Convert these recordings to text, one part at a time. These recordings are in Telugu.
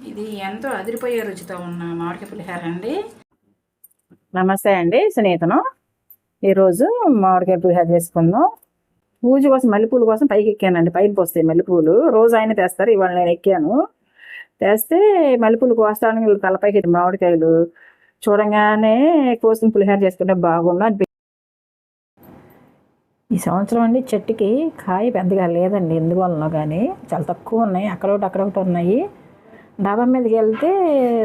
ఇది ఎంతో అదిరిపోయే రుచితో ఉన్న మామిడికాయ పులిహార అండి. నమస్తే అండి, సునీతను. ఈరోజు మామిడికాయ పులిహార చేసుకుందాం. పూజ కోసం మల్లెపూల కోసం పైకి ఎక్కానండి. పైకి పోస్తాయి మల్లెపూలు, రోజు ఆయన తెస్తారు. ఇవాళ నేను ఎక్కాను. తెస్తే మల్లెపూలు కోస్తాను. తలపైకి మామిడికాయలు చూడంగానే కోసిన పులిహార చేసుకుంటే బాగుండు అనిపి ఈ సంవత్సరం అండి చెట్టుకి కాయ పెద్దగా లేదండి. ఎందువలన కానీ చాలా తక్కువ ఉన్నాయి. అక్కడొకటి ఉన్నాయి. డాబా మీదకి వెళ్తే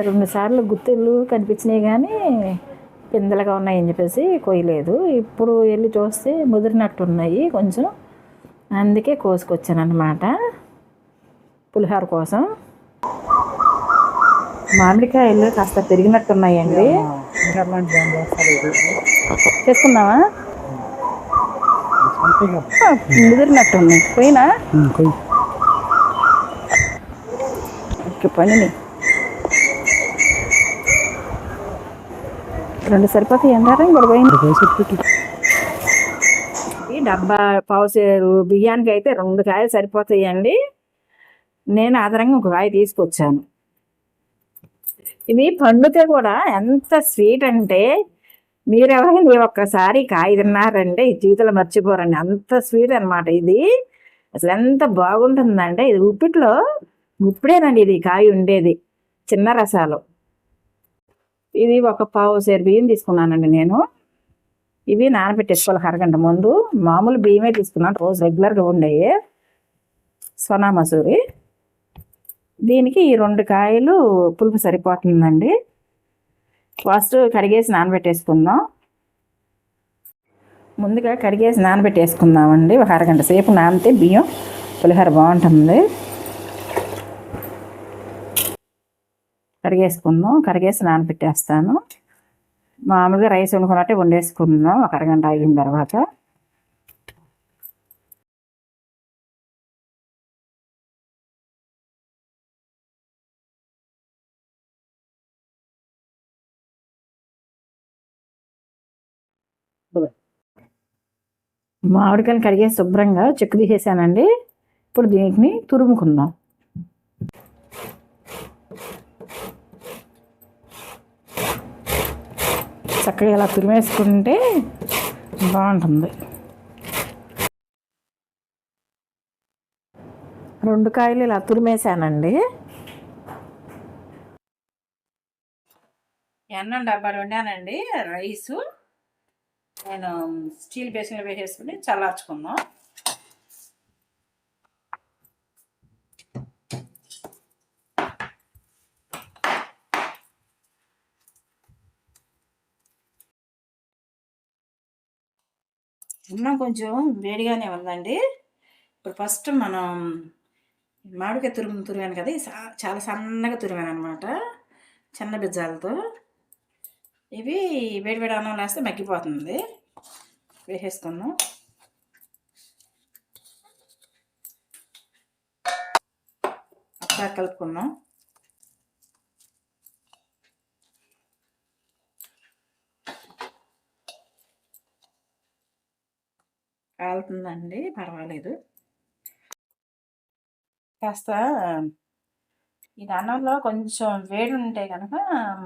2 సార్లు గుత్తిళ్ళు కనిపించినాయి, కానీ పిందెలుగా ఉన్నాయని చెప్పేసి కొయ్యలేదు. ఇప్పుడు వెళ్ళి చూస్తే ముదిరినట్టున్నాయి కొంచెం. అందుకే కోసుకొచ్చాను అన్నమాట పులిహోర కోసం. మామిడికాయలు కాస్త పెరిగినట్టున్నాయండి. చేసుకుందామా? ముదిరినట్టున్నాయి. పోయినా పని 2 సరిపోతాయి. ఎండారా ఇంకోటి పోయింది. డబ్బా పావుసేరు బియ్యానికి అయితే 2 కాయలు సరిపోతాయండి. నేను ఆధారంగా 1 కాయ తీసుకొచ్చాను. ఇవి పండుతే కూడా ఎంత స్వీట్ అంటే మీరెవరైనా ఒక్కసారి కాయ తిన్నారంటే ఈ జీవితంలో మర్చిపోరండి. అంత స్వీట్ అనమాట ఇది. అసలు ఎంత బాగుంటుందంటే ఇది ఉప్పిట్లో ఇప్పుడేనండి ఇది కాయ ఉండేది. చిన్న రసాలు. ఇది 1 పావుసేరు బియ్యం తీసుకున్నానండి నేను. ఇవి నానబెట్టేసుకోవాలి అరగంట ముందు. మామూలు బియ్యమే తీసుకున్నాను, రోజు రెగ్యులర్గా ఉండేవి. సోనా మసూరి. దీనికి ఈ 2 కాయలు పులుపు సరిపోతుందండి. ఫస్ట్ కడిగేసి నానబెట్టేసుకుందాం. ముందుగా కడిగేసి నానబెట్టేసుకుందామండి. 1 అరగంట సేపు నానితే బియ్యం పులిహోర బాగుంటుంది. కడిగేసుకుందాం. కడిగేసి నానబెట్టేస్తాను. మామూలుగా రైస్ వండుకున్నట్టే వండేసుకుందాం 1 అరగంట అయిన తర్వాత. మామిడికాయలు కడిగేసి శుభ్రంగా చెక్కు తీసేసానండి. ఇప్పుడు దీంట్ని తురుముకుందాం. చక్కగా ఇలా తురిమేసుకుంటే బాగుంటుంది. 2 కాయలు ఇలా తురిమేసానండి. అన్నం డబ్బాలు వండానండి. రైసు నేను స్టీల్ బేసిన్లో వేసేసుకుని చల్లార్చుకున్నాం. అన్నం కొంచెం వేడిగానే ఉందండి. ఇప్పుడు ఫస్ట్ మనం మామిడికాయ తురిమాను కదా, చాలా సన్నగా తురిమాను అనమాట, చిన్న బిజ్జాలతో. ఇవి వేడివేడి అన్నం వేస్తే మగ్గిపోతుంది. వేసేసుకుందాం. ఒకసారి కలుపుకుందాం. కాలుతుందండి, పర్వాలేదు. కాస్త ఇది అన్నంలో కొంచెం వేడి ఉంటే కనుక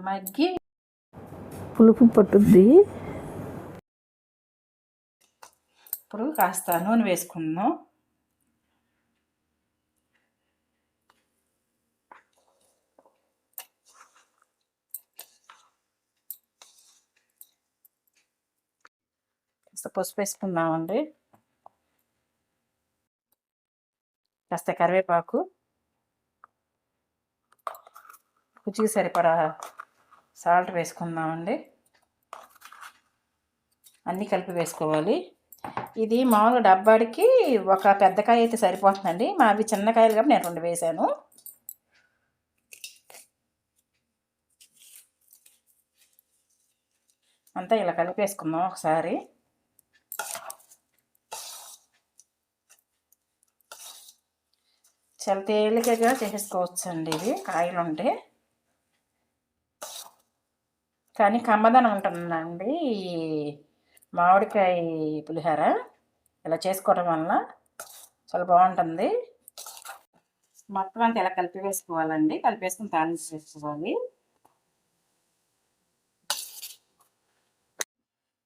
మగ్గి పులుపు పట్టుద్ది. ఇప్పుడు కాస్త నూనె వేసుకుందాం. కాస్త పసుపు వేసుకుందామండి. కాస్త కరివేపాకు, రుచికి సరిపడా సాల్ట్ వేసుకుందామండి. అన్నీ కలిపి వేసుకోవాలి. ఇది మామూలుగా డబ్బాడికి 1 పెద్ద కాయ అయితే సరిపోతుందండి. మావి చిన్న కాయలు కాబట్టి నేను 2 వేసాను. అంతా ఇలా కలిపేసుకుందాం ఒకసారి. చాలా తేలికగా చేసేసుకోవచ్చండి ఇవి కాయలు ఉంటే. కానీ కమ్మదనం ఉంటుందండి ఈ మామిడికాయ పులిహోర ఇలా చేసుకోవడం వలన. చాలా బాగుంటుంది. మొత్తం అంతా ఇలా కలిపి వేసుకోవాలండి. కలిపేసుకుని తాలింపు వేసుకోవాలి.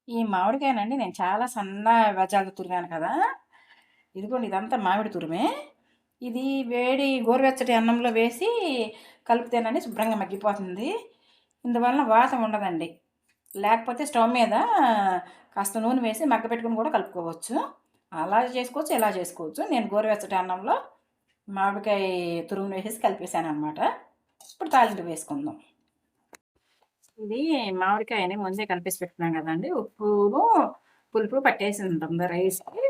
ఈ మామిడికాయనండి నేను చాలా సన్న బజార్లు తురిమాను కదా, ఇదిగోండి ఇదంతా మామిడి తురిమే. ఇది వేడి గోరువెచ్చటి అన్నంలో వేసి కలిపితేనండి శుభ్రంగా మగ్గిపోతుంది. ఇందువలన వాతం ఉండదండి. లేకపోతే స్టవ్ మీద కాస్త నూనె వేసి మగ్గపెట్టుకుని కూడా కలుపుకోవచ్చు. అలా చేసుకోవచ్చు, ఇలా చేసుకోవచ్చు. నేను గోరువెచ్చటి అన్నంలో మామిడికాయ తురుమును వేసేసి కలిపేసాను అనమాట. ఇప్పుడు తాలింపు వేసుకుందాం. ఇది మామిడికాయని ముందే కలిపేసి పెట్టుకున్నాం కదండి. ఉప్పును పులుపు పట్టేసి ఉంటుంది రైస్కి.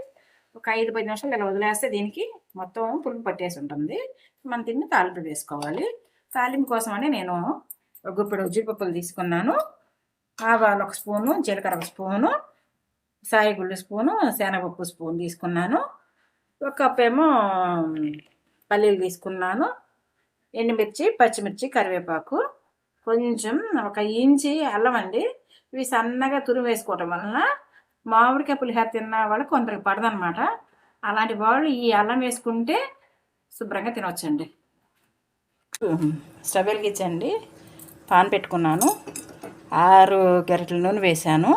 ఒక 5-10 నిమిషాలు ఇలా వదిలేస్తే దీనికి మొత్తం పులుపు పట్టేసి ఉంటుంది. మనం దీన్ని తాలింపు వేసుకోవాలి. తాలింపు కోసమని నేను ఒక గుప్పెడు జీడిపప్పులు తీసుకున్నాను. ఆవాలు 1 స్పూను, జీలకర్ర 1 స్పూను, సాయిగుళ్ళు స్పూను, శనగపప్పు స్పూన్ తీసుకున్నాను. 1 కప్ ఏమో పల్లీలు తీసుకున్నాను. ఎండుమిర్చి, పచ్చిమిర్చి, కరివేపాకు, కొంచెం 1 ఇంచి అల్లం అండి. ఇవి సన్నగా తురుము వేసుకోవటం వలన మామిడికాయ పులిహోర తిన్న వాళ్ళకి కొందరికి పడదనమాట. అలాంటి వాళ్ళు ఈ అల్లం వేసుకుంటే శుభ్రంగా తినవచ్చండి. స్టవ్ వెలిగించండి. పాన్ పెట్టుకున్నాను. 6 గరిటెల నూనె వేసాను.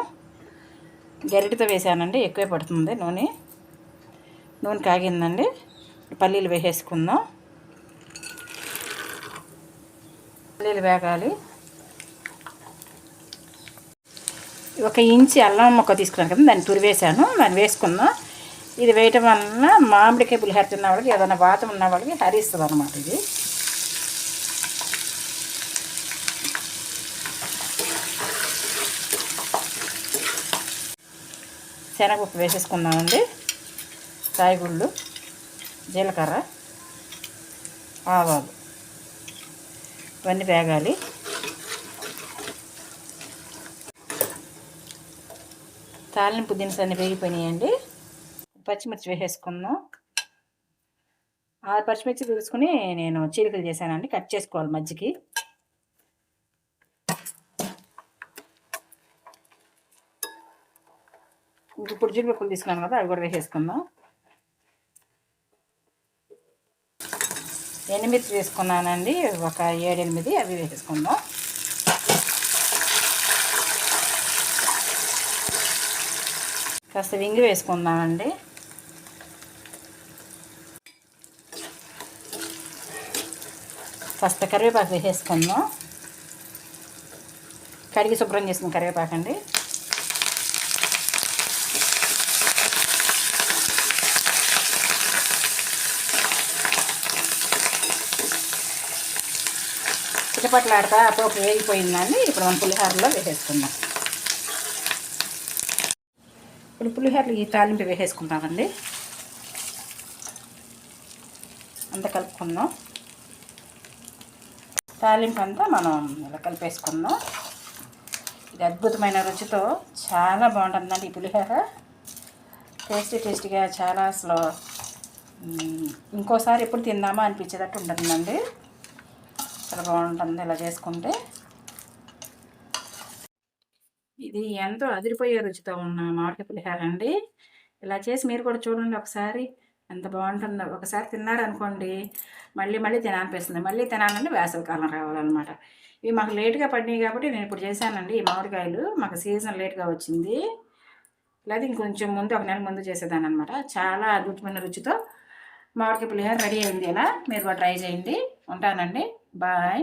గరిటెతో వేసానండి, ఎక్కువే పడుతుంది నూనె. నూనె కాగిందండి. పల్లీలు వేసేసుకుందాం. పల్లీలు వేగాలి. 1 ఇంచి అల్లం ముక్క తీసుకున్నాను కదా, దాన్ని తురివేసాను. దాన్ని వేసుకుందాం. ఇది వేయటం వలన మామిడికాయ పులిహోర తిన్న వాళ్ళకి, ఏదైనా వాతం ఉన్న వాళ్ళకి హరిస్తుంది అనమాట. ఇది శనగపప్పు వేసేసుకుందామండి. సాయిగుళ్ళు, జీలకర్ర, ఆవాలు ఇవన్నీ వేగాలి. తాలింపు దినుసులు అన్నీ వేగిపోయినాయండి. పచ్చిమిర్చి వేసేసుకుందాం. 6 పచ్చిమిర్చి తీసుకుని నేను చీలికలు చేశానండి. కట్ చేసుకోవాలి మధ్యకి. ఇప్పుడు జీడిపప్పులు తీసుకున్నాను కదా, అవి కూడా వేసేసుకుందాం. ఎండుమిర్చి వేసుకున్నానండి, ఒక 7-8, అవి వేసేసుకుందాం. కాస్త వింగి వేసుకుందామండి. కాస్త కరివేపాకు వేసేసుకుందాం. కడిగి శుభ్రం చేసుకున్న కరివేపాకు అండి. చిటపట్లాడతా పోపు వేగిపోయిందండి. ఇప్పుడు మనం పులిహోరలో వేసేసుకుందాం. ఇప్పుడు పులిహోరలు ఈ తాలింపు వేసేసుకుంటామండి. అంతా కలుపుకుందాం. తాలింపు అంతా మనం ఇలా కలిపేసుకుందాం. ఇది అద్భుతమైన రుచితో చాలా బాగుంటుందండి ఈ పులిహోర. టేస్టీగా చాలా అసలు ఇంకోసారి ఎప్పుడు తిందామా అనిపించేటట్టు ఉంటుందండి. చాలా బాగుంటుంది ఇలా చేసుకుంటే. ఇది ఎంతో అదిరిపోయే రుచితో ఉన్న మామిడికాయ పులిహోర అండి. ఇలా చేసి మీరు కూడా చూడండి ఒకసారి, ఎంత బాగుంటుందో. ఒకసారి తిన్నారనుకోండి మళ్ళీ తినాలనిపిస్తుంది. మళ్ళీ తినాలంటే వేసవికాలం రావాలన్నమాట. ఇవి మాకు లేట్గా పడినాయి కాబట్టి నేను ఇప్పుడు చేశానండి. ఈ మామిడికాయలు మాకు సీజన్ లేట్గా వచ్చింది. లేదా ఇంకొంచెం ముందు 1 నెల ముందు చేసేదాన్ని అనమాట. చాలా అద్భుతమైన రుచితో మామిడికాయ పులిహోర రెడీ అయింది. ఇలా మీరు కూడా ట్రై చేయండి. ఉంటానండి. బాయ్.